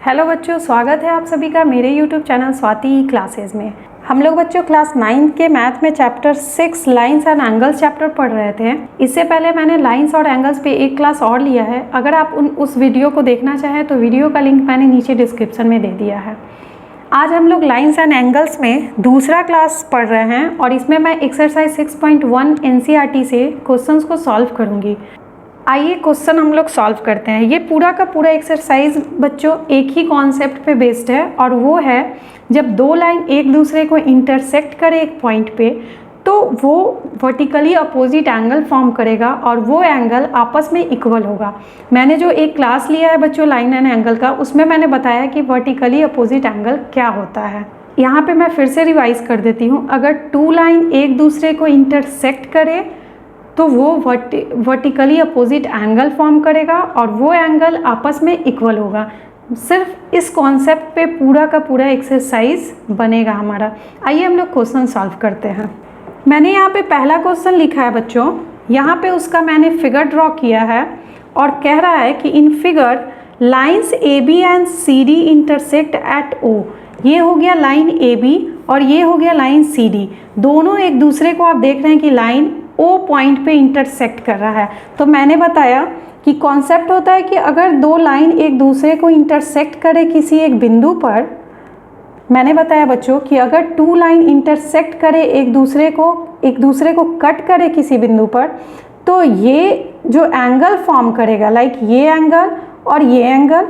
Hello बच्चों, स्वागत है आप सभी का मेरे यूट्यूब चैनल स्वाति क्लासेस में। हम लोग बच्चों क्लास 9 के मैथ में chapter 6 lines and angles chapter पढ़ रहे थे। इससे पहले मैंने लाइंस और एंगल्स पे एक क्लास और लिया है। अगर आप उस वीडियो को देखना चाहें तो वीडियो का लिंक मैंने नीचे डिस्क्रिप्शन में दे दिया है। आज हम लोग लाइंस एंड एंगल्स में दूसरा क्लास पढ़ रहे हैं और इसमें मैं एक्सरसाइज 6.1 एनसीईआरटी से क्वेश्चंस को सॉल्व करूँगी। आइए क्वेश्चन हम लोग सॉल्व करते हैं। ये पूरा का पूरा एक्सरसाइज बच्चों एक ही कॉन्सेप्ट पे बेस्ड है और वो है जब दो लाइन एक दूसरे को इंटरसेक्ट करे एक पॉइंट पे तो वो वर्टिकली अपोजिट एंगल फॉर्म करेगा और वो एंगल आपस में इक्वल होगा। मैंने जो एक क्लास लिया है बच्चों लाइन एंड एंगल का, उसमें मैंने बताया कि वर्टिकली अपोजिट एंगल क्या होता है। यहाँ पे मैं फिर से रिवाइज कर देती हूँ। अगर टू लाइन एक दूसरे को इंटरसेक्ट करे तो वो वर्टिकली अपोजिट एंगल फॉर्म करेगा और वो एंगल आपस में इक्वल होगा। सिर्फ इस कॉन्सेप्ट पे पूरा का पूरा एक्सरसाइज बनेगा हमारा। आइए हम लोग क्वेश्चन सॉल्व करते हैं। मैंने यहाँ पे पहला क्वेश्चन लिखा है बच्चों, यहाँ पे उसका मैंने फिगर ड्रॉ किया है और कह रहा है कि in figure lines A B and C D intersect at O. ये हो गया लाइन ए बी और ये हो गया लाइन सी डी। दोनों एक दूसरे को आप देख रहे हैं कि लाइन ओ पॉइंट पे इंटरसेक्ट कर रहा है। तो मैंने बताया कि कॉन्सेप्ट होता है कि अगर दो लाइन एक दूसरे को इंटरसेक्ट करे किसी एक बिंदु पर, मैंने बताया बच्चों कि अगर टू लाइन इंटरसेक्ट करे एक दूसरे को कट करे किसी बिंदु पर, तो ये जो एंगल फॉर्म करेगा लाइक ये एंगल और ये एंगल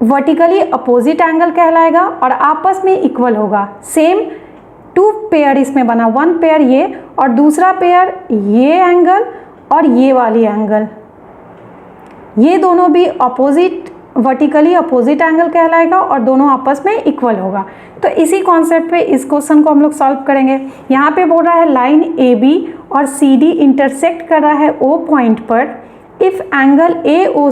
वर्टिकली अपोजिट एंगल कहलाएगा और आपस में इक्वल होगा। सेम टू पेयर इसमें बना, वन पेयर ये और दूसरा पेयर ये एंगल और ये वाली एंगल, ये दोनों भी अपोजिट वर्टिकली अपोजिट एंगल कहलाएगा और दोनों आपस में इक्वल होगा। तो इसी कॉन्सेप्ट पे इस क्वेश्चन को हम लोग सॉल्व करेंगे। यहाँ पे बोल रहा है लाइन ए बी और सी डी इंटरसेक्ट कर रहा है ओ पॉइंट पर। इफ एंगल ए ओ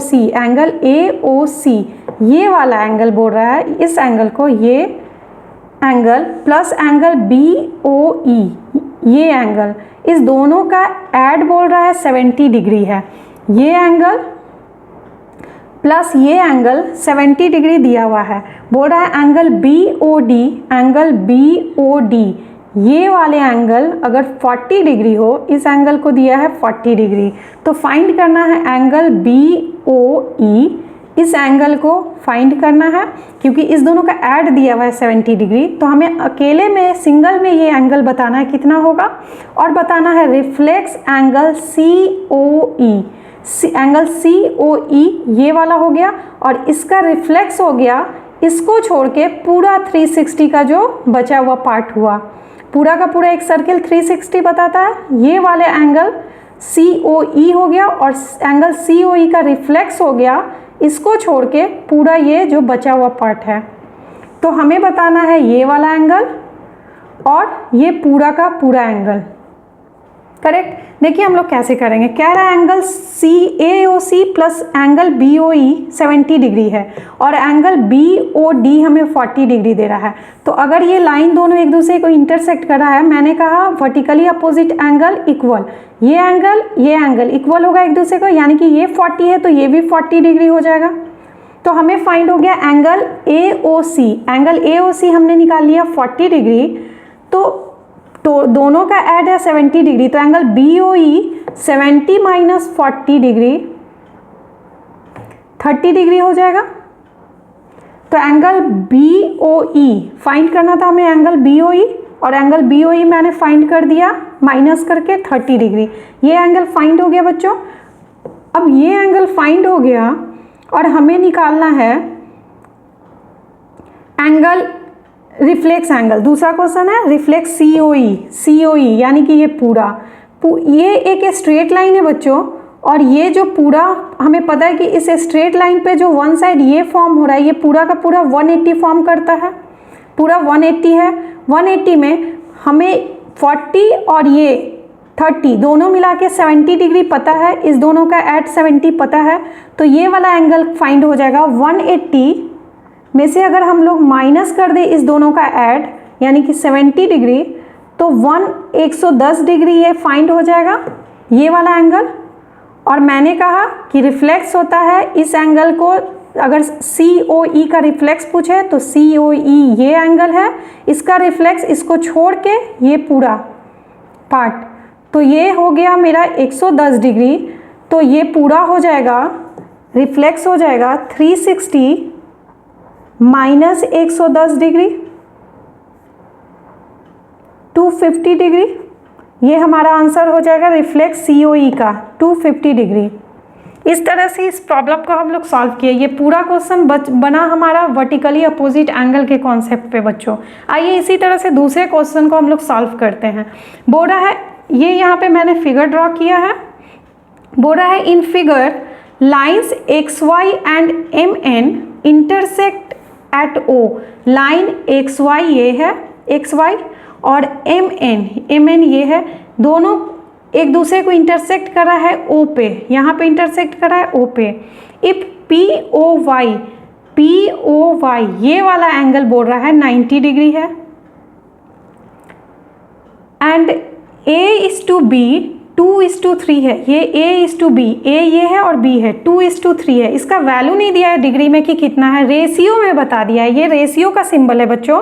सी ये वाला एंगल बोल रहा है, इस एंगल को ये angle plus angle B O E ये एंगल, इस दोनों का ऐड बोल रहा है 70 डिग्री है। ये एंगल प्लस ये एंगल 70 डिग्री दिया हुआ है। बोल रहा है एंगल बी ओ डी ये वाले एंगल अगर 40 डिग्री हो, इस एंगल को दिया है 40 डिग्री। तो फाइंड करना है एंगल बी ओ ई, इस एंगल को फाइंड करना है क्योंकि इस दोनों का ऐड दिया हुआ है 70 डिग्री। तो हमें अकेले में सिंगल में ये एंगल बताना है कितना होगा और बताना है रिफ्लेक्स एंगल सी ओ ई। एंगल सी ओ ई ये वाला हो गया और इसका रिफ्लेक्स हो गया, इसको छोड़ के पूरा 360 का जो बचा हुआ पार्ट हुआ, पूरा का पूरा एक सर्किल 360 बताता है। ये वाले एंगल सी ओ ई हो गया और एंगल सी ओ ई का रिफ्लेक्स हो गया, इसको छोड़ के पूरा ये जो बचा हुआ पार्ट है। तो हमें बताना है ये वाला एंगल और ये पूरा का पूरा एंगल। करेक्ट। देखिए हम लोग कैसे करेंगे। कह रहा है angle C A O C plus angle B O E 70 degree है और एंगल बी ओ डी हमें 40 डिग्री दे रहा है। तो अगर ये लाइन दोनों एक दूसरे को इंटरसेक्ट कर रहा है, मैंने कहा वर्टिकली अपोजिट एंगल इक्वल, ये एंगल इक्वल होगा एक दूसरे को, यानी कि ये 40 है तो ये भी 40 डिग्री हो जाएगा। तो हमें फाइंड हो गया angle A O C. Angle A O सी हमने निकाल लिया 40 डिग्री, तो दोनों का ऐड है 70 डिग्री। तो angle B O E 70 minus 40 degree 30 degree हो जाएगा। तो angle B O E find करना था हमें, एंगल बी ओ ई, और एंगल बी ओ ई मैंने फाइंड कर दिया माइनस करके 30 डिग्री। ये एंगल फाइंड हो गया बच्चों। अब ये एंगल फाइंड हो गया और हमें निकालना है एंगल रिफ्लेक्स एंगल। दूसरा क्वेश्चन है रिफ्लेक्स सी ओ ई यानी कि ये पूरा ये एक स्ट्रेट लाइन है बच्चों और ये जो पूरा हमें पता है कि इस स्ट्रेट लाइन पे जो वन साइड ये फॉर्म हो रहा है, ये पूरा का पूरा 180 फॉर्म करता है, पूरा 180 है। 180 में हमें 40 और ये 30 दोनों मिला के 70 डिग्री पता है, इस दोनों का ऐड 70 पता है। तो ये वाला एंगल फाइंड हो जाएगा 180 में से अगर हम लोग माइनस कर दें इस दोनों का ऐड यानी कि 70 डिग्री, तो 110 डिग्री ये फाइंड हो जाएगा ये वाला एंगल। और मैंने कहा कि रिफ्लेक्स होता है इस एंगल को अगर COE का रिफ्लेक्स पूछे तो COE ये एंगल है, इसका रिफ्लेक्स इसको छोड़ के ये पूरा पार्ट, तो ये हो गया मेरा 110 डिग्री। तो ये पूरा हो जाएगा, रिफ्लेक्स हो जाएगा 360 माइनस 110 डिग्री 250 डिग्री। ये हमारा आंसर हो जाएगा रिफ्लेक्स COE का 250 डिग्री। इस तरह से इस प्रॉब्लम को हम लोग सॉल्व किए। ये पूरा क्वेश्चन बना हमारा वर्टिकली अपोजिट एंगल के कॉन्सेप्ट पे बच्चों। आइए इसी तरह से दूसरे क्वेश्चन को हम लोग सॉल्व करते हैं। बोल रहा है, ये यहाँ पे मैंने फिगर ड्रॉ किया है। बोल रहा है in figure lines XY and MN intersect at O। Line XY ये है XY और MN ये है, दोनों एक दूसरे को इंटरसेक्ट कर रहा है O पे, यहाँ पे इंटरसेक्ट कर रहा है O पे। इफ POY ये वाला एंगल बोल रहा है 90 डिग्री है एंड A:B 2:3 है। ये A:B, A ये है और B है, 2:3 है। इसका वैल्यू नहीं दिया है डिग्री में कि कितना है, रेशियो में बता दिया है। ये रेशियो का सिंबल है बच्चों,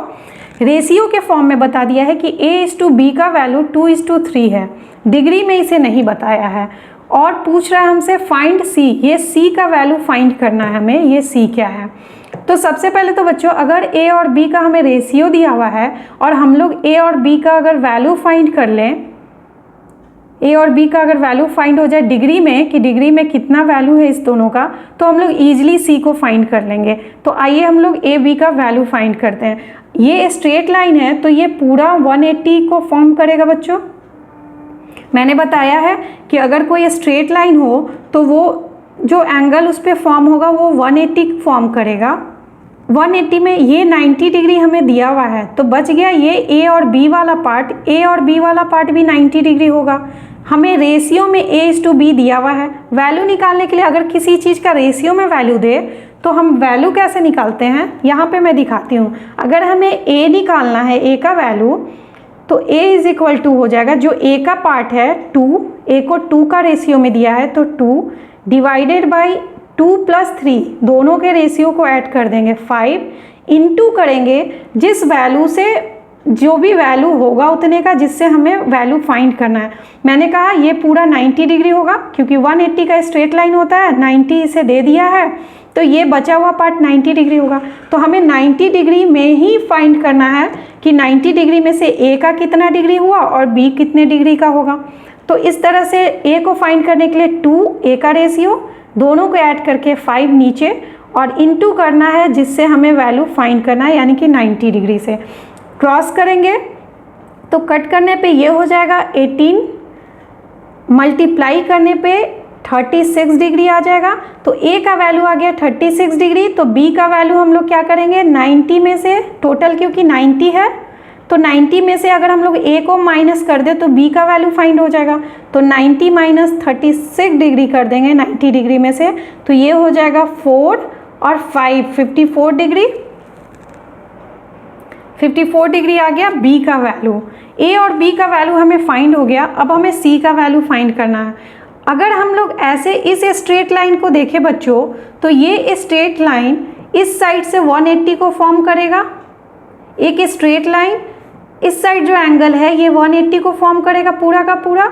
रेशियो के फॉर्म में बता दिया है कि A:B का वैल्यू 2:3 है, डिग्री में इसे नहीं बताया है। और पूछ रहा है हमसे फाइंड C, ये C का वैल्यू फाइंड करना है हमें, ये C क्या है। तो सबसे पहले तो बच्चों अगर A और B का हमें रेशियो दिया हुआ है और हम लोग A और B का अगर वैल्यू फाइंड कर लें, A और B का अगर वैल्यू फाइंड हो जाए डिग्री में कि डिग्री में कितना वैल्यू है इस दोनों का, तो हम लोग ईजिली C को फाइंड कर लेंगे। तो आइए हम लोग A B का वैल्यू फाइंड करते हैं। ये स्ट्रेट लाइन है तो ये पूरा 180 को फॉर्म करेगा बच्चों। मैंने बताया है कि अगर कोई स्ट्रेट लाइन हो तो वो जो एंगल उस पर फॉर्म होगा वो 180 फॉर्म करेगा। 180 में ये 90 डिग्री हमें दिया हुआ है, तो बच गया ये A और B वाला पार्ट। A और B वाला पार्ट भी 90 डिग्री होगा। हमें रेशियो में A:B दिया हुआ है। वैल्यू निकालने के लिए अगर किसी चीज़ का रेशियो में वैल्यू दे तो हम वैल्यू कैसे निकालते हैं, यहाँ पे मैं दिखाती हूँ। अगर हमें A निकालना है, A का वैल्यू, तो A हो जाएगा, जो A का पार्ट है 2, A को 2 का रेशियो में दिया है तो 2 डिवाइडेड बाई 2 + 3, दोनों के रेशियो को ऐड कर देंगे 5, इंटू करेंगे जिस वैल्यू से जो भी वैल्यू होगा उतने का, जिससे हमें वैल्यू फाइंड करना है। मैंने कहा ये पूरा 90 डिग्री होगा क्योंकि 180 का स्ट्रेट लाइन होता है, 90 इसे दे दिया है तो ये बचा हुआ पार्ट 90 डिग्री होगा। तो हमें 90 डिग्री में ही फाइंड करना है कि 90 डिग्री में से A का कितना डिग्री हुआ और B कितने डिग्री का होगा। तो इस तरह से A को फाइंड करने के लिए 2 A का रेशियो, दोनों को ऐड करके 5 नीचे और इंटू करना है जिससे हमें वैल्यू फाइंड करना है, यानी कि 90 डिग्री से क्रॉस करेंगे तो कट करने पे ये हो जाएगा 18, मल्टीप्लाई करने पे 36 डिग्री आ जाएगा। तो A का वैल्यू आ गया 36 डिग्री, तो B का वैल्यू हम लोग क्या करेंगे 90 में से, टोटल क्योंकि 90 है तो 90 में से अगर हम लोग A को माइनस कर दे तो B का वैल्यू फाइंड हो जाएगा। तो 90 माइनस 36 डिग्री कर देंगे 90 डिग्री में से, तो ये हो जाएगा 4 और 5 54 डिग्री। 54 डिग्री आ गया B का वैल्यू। A और B का वैल्यू हमें फाइंड हो गया। अब हमें C का वैल्यू फाइंड करना है। अगर हम लोग ऐसे इस स्ट्रेट लाइन को देखें बच्चों, तो ये स्ट्रेट लाइन इस साइड से 180 को फॉर्म करेगा। एक स्ट्रेट लाइन इस साइड जो एंगल है ये 180 को फॉर्म करेगा पूरा का पूरा,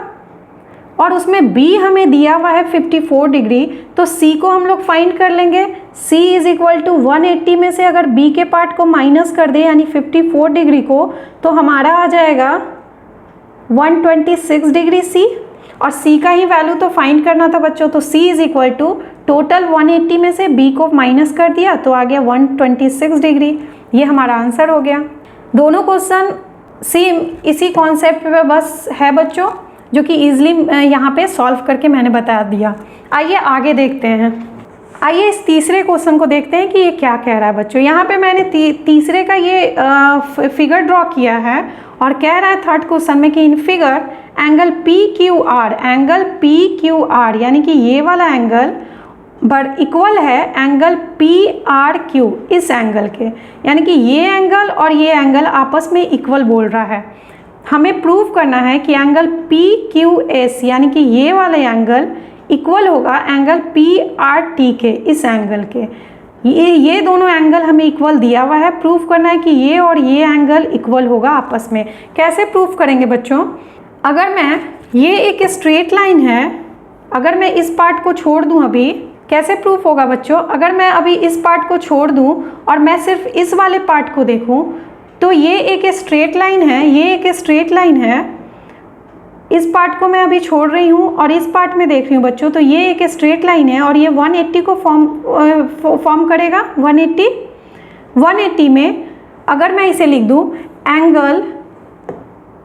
और उसमें B हमें दिया हुआ है 54 डिग्री, तो C को हम लोग फाइंड कर लेंगे। C = 180 में से अगर B के पार्ट को माइनस कर दे यानी 54 डिग्री को, तो हमारा आ जाएगा 126 डिग्री C, और C का ही वैल्यू तो फाइंड करना था बच्चों। तो C = टोटल 180 में से B को माइनस कर दिया तो आ गया 126 डिग्री। ये हमारा आंसर हो गया। दोनों क्वेश्चन सेम इसी कॉन्सेप्ट पे बस है बच्चों, जो कि ईजिली यहाँ पे सॉल्व करके मैंने बता दिया। आइए आगे देखते हैं। आइए इस तीसरे क्वेश्चन को देखते हैं कि ये क्या कह रहा है बच्चों। यहाँ पे मैंने तीसरे का ये फिगर ड्रॉ किया है और कह रहा है थर्ड क्वेश्चन में कि इन फिगर एंगल PQR यानी कि ये वाला एंगल इक्वल है एंगल PRQ इस एंगल के, यानी कि ये एंगल और ये एंगल आपस में इक्वल बोल रहा है। हमें प्रूव करना है कि एंगल PQS यानी कि ये वाला एंगल इक्वल होगा एंगल PRT के, इस एंगल के। ये दोनों एंगल हमें इक्वल दिया हुआ है, प्रूफ करना है कि ये और ये एंगल इक्वल होगा आपस में। कैसे प्रूफ करेंगे बच्चों? अगर मैं, ये एक स्ट्रेट लाइन है, अगर मैं इस पार्ट को छोड़ दूं, अभी कैसे प्रूफ होगा बच्चों? अगर मैं अभी इस पार्ट को छोड़ दूं और मैं सिर्फ इस वाले पार्ट को देखूं, तो ये एक स्ट्रेट लाइन है, ये एक स्ट्रेट लाइन है। इस पार्ट को मैं अभी छोड़ रही हूँ और इस पार्ट में देख रही हूँ बच्चों, तो ये एक स्ट्रेट लाइन है और ये 180 को फॉर्म करेगा। 180 में अगर मैं इसे लिख दूँ एंगल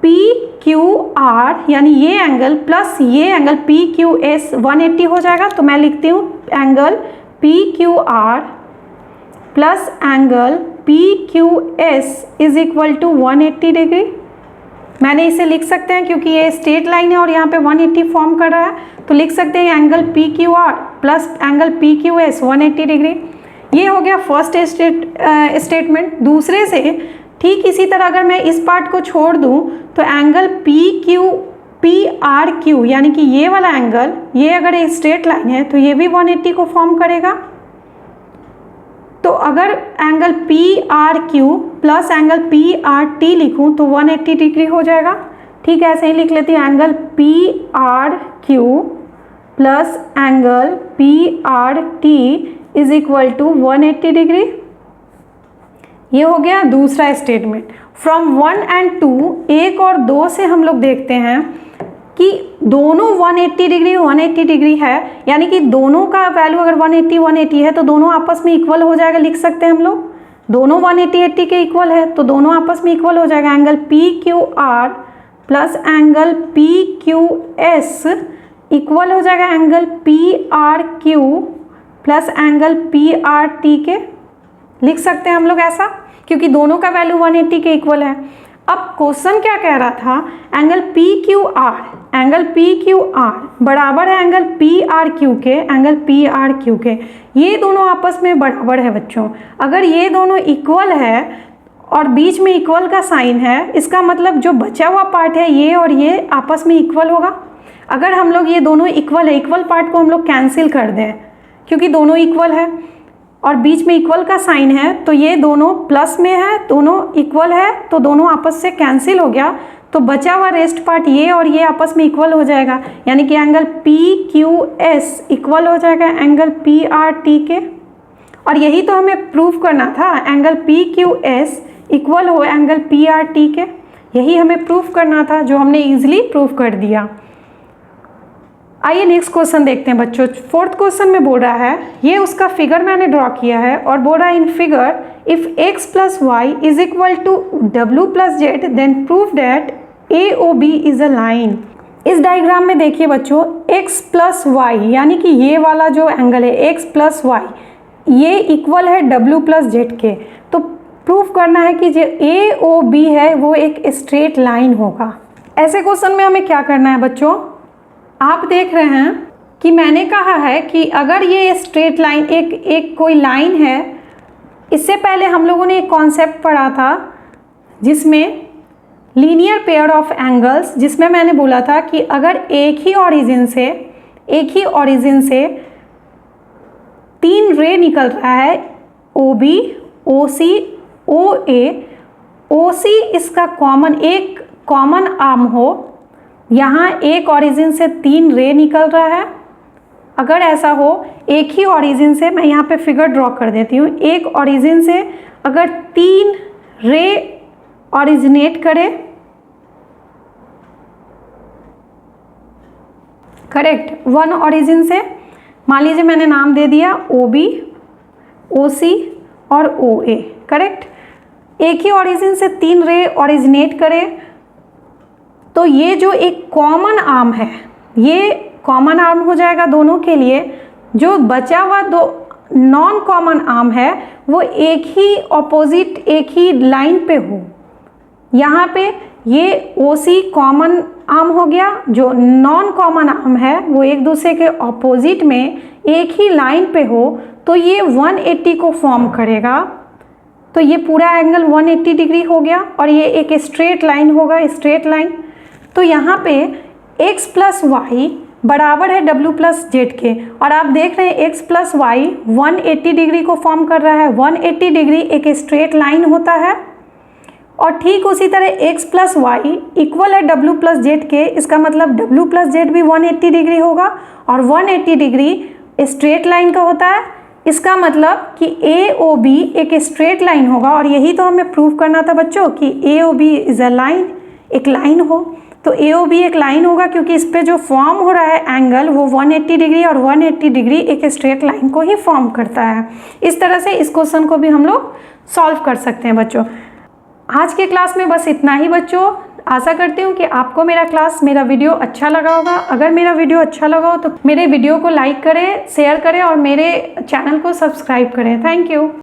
पी क्यू आर, यानी ये एंगल प्लस ये एंगल पी क्यू एस 180 हो जाएगा। तो मैं लिखती हूँ angle P Q R plus angle P Q S is equal to 180 degree. मैंने इसे लिख सकते हैं क्योंकि ये स्ट्रेट लाइन है और यहाँ पे 180 फॉर्म कर रहा है, तो लिख सकते हैं angle P Q R plus angle P Q S 180 degree. ये हो गया फर्स्ट स्टेटमेंट। दूसरे से ठीक इसी तरह अगर मैं इस पार्ट को छोड़ दूं तो एंगल पी आर क्यू, यानी कि ये वाला एंगल, ये अगर एक स्ट्रेट लाइन है तो ये भी 180 को फॉर्म करेगा। तो अगर angle P R Q plus angle P R T लिखूँ तो 180 डिग्री हो जाएगा। ठीक है, ऐसे ही लिख लेती हूँ angle P R Q plus angle P R T is equal to 180 degree. ये हो गया दूसरा स्टेटमेंट। फ्रॉम 1 एंड 2, 1 और 2 से हम लोग देखते हैं कि दोनों 180 डिग्री है, यानी कि दोनों का वैल्यू अगर 180 है तो दोनों आपस में इक्वल हो जाएगा। लिख सकते हैं हम लोग, दोनों 180 के इक्वल है तो दोनों आपस में इक्वल हो जाएगा। Angle P Q R plus angle P Q S equal हो जाएगा angle P R Q plus angle P R T के। लिख सकते हैं हम लोग ऐसा, क्योंकि दोनों का वैल्यू 180 के इक्वल है। अब क्वेश्चन क्या कह रहा था? एंगल पी क्यू आर बराबर है एंगल पी आर क्यू के, एंगल पी आर क्यू के। ये दोनों आपस में बराबर है बच्चों। अगर ये दोनों इक्वल है और बीच में इक्वल का साइन है, इसका मतलब जो बचा हुआ पार्ट है ये और ये आपस में इक्वल होगा। अगर हम लोग ये दोनों इक्वल है, इक्वल पार्ट को हम लोग कैंसिल कर दें क्योंकि दोनों इक्वल है और बीच में इक्वल का साइन है, तो ये दोनों प्लस में है, दोनों इक्वल है तो दोनों आपस से कैंसिल हो गया। तो बचा हुआ रेस्ट पार्ट ये और ये आपस में इक्वल हो जाएगा, यानी कि angle P Q S equal हो जाएगा एंगल पी आर टी के। और यही तो हमें प्रूफ करना था, angle P Q S equal हो एंगल पी आर टी के। यही हमें प्रूफ करना था, जो हमने इजीली प्रूफ कर दिया। आइए नेक्स्ट क्वेश्चन देखते हैं बच्चों। फोर्थ क्वेश्चन में बोल रहा है, ये उसका फिगर मैंने ड्रॉ किया है और बोल रहा है in figure if x plus Y is equal to w plus Z then prove that AOB is a line. इस डायग्राम में देखिए बच्चों, x प्लस वाई यानी कि ये वाला जो एंगल है x प्लस वाई ये इक्वल है w प्लस जेड के। तो प्रूफ करना है कि जो AOB है वो एक स्ट्रेट लाइन होगा। ऐसे क्वेश्चन में हमें क्या करना है बच्चों? आप देख रहे हैं कि मैंने कहा है कि अगर ये स्ट्रेट लाइन एक कोई लाइन है, इससे पहले हम लोगों ने एक कॉन्सेप्ट पढ़ा था जिसमें लीनियर पेयर ऑफ एंगल्स, जिसमें मैंने बोला था कि अगर एक ही ओरिजिन से 3 रे निकल रहा है, OB, OC, OA, OC इसका एक कॉमन आर्म हो, यहाँ एक ओरिजिन से 3 रे निकल रहा है। अगर ऐसा हो, एक ही ओरिजिन से, मैं यहाँ पे फिगर ड्रॉ कर देती हूँ, एक ओरिजिन से अगर 3 रे ओरिजिनेट करे, करेक्ट, वन ओरिजिन से, मान लीजिए मैंने नाम दे दिया OB, OC और OA, करेक्ट। एक ही ओरिजिन से 3 रे ओरिजिनेट करे तो ये जो एक कॉमन आर्म है, ये कॉमन आर्म हो जाएगा दोनों के लिए। जो बचा हुआ 2 नॉन कॉमन आर्म है वो एक ही ऑपोजिट, एक ही लाइन पे हो। यहाँ पे ये OC कॉमन आर्म हो गया, जो नॉन कॉमन आर्म है वो एक दूसरे के ऑपोजिट में एक ही लाइन पे हो, तो ये 180 को फॉर्म करेगा। तो ये पूरा एंगल 180 डिग्री हो गया और ये एक स्ट्रेट लाइन होगा, स्ट्रेट लाइन। तो यहाँ पे x प्लस वाई बराबर है W प्लस जेड के। और आप देख रहे हैं x प्लस वाई 180 डिग्री को फॉर्म कर रहा है। 180 डिग्री एक स्ट्रेट लाइन होता है। और ठीक उसी तरह x प्लस वाई इक्वल है W प्लस जेड के। इसका मतलब W प्लस जेड भी 180 डिग्री होगा और 180 डिग्री स्ट्रेट लाइन का होता है। इसका मतलब कि AOB एक स्ट्रेट लाइन होगा। और यही तो हमें प्रूव करना था बच्चों कि AOB इज अ लाइन, एक लाइन हो। तो AOB एक लाइन होगा क्योंकि इस पे जो फॉर्म हो रहा है एंगल वो 180 डिग्री और 180 डिग्री एक स्ट्रेट लाइन को ही फॉर्म करता है। इस तरह से इस क्वेश्चन को भी हम लोग सॉल्व कर सकते हैं बच्चों। आज के क्लास में बस इतना ही बच्चों। आशा करती हूँ कि आपको मेरा वीडियो अच्छा लगा होगा। अगर मेरा वीडियो अच्छा लगा हो तो मेरे वीडियो को लाइक करें, शेयर करें और मेरे चैनल को सब्सक्राइब करें। Thank you.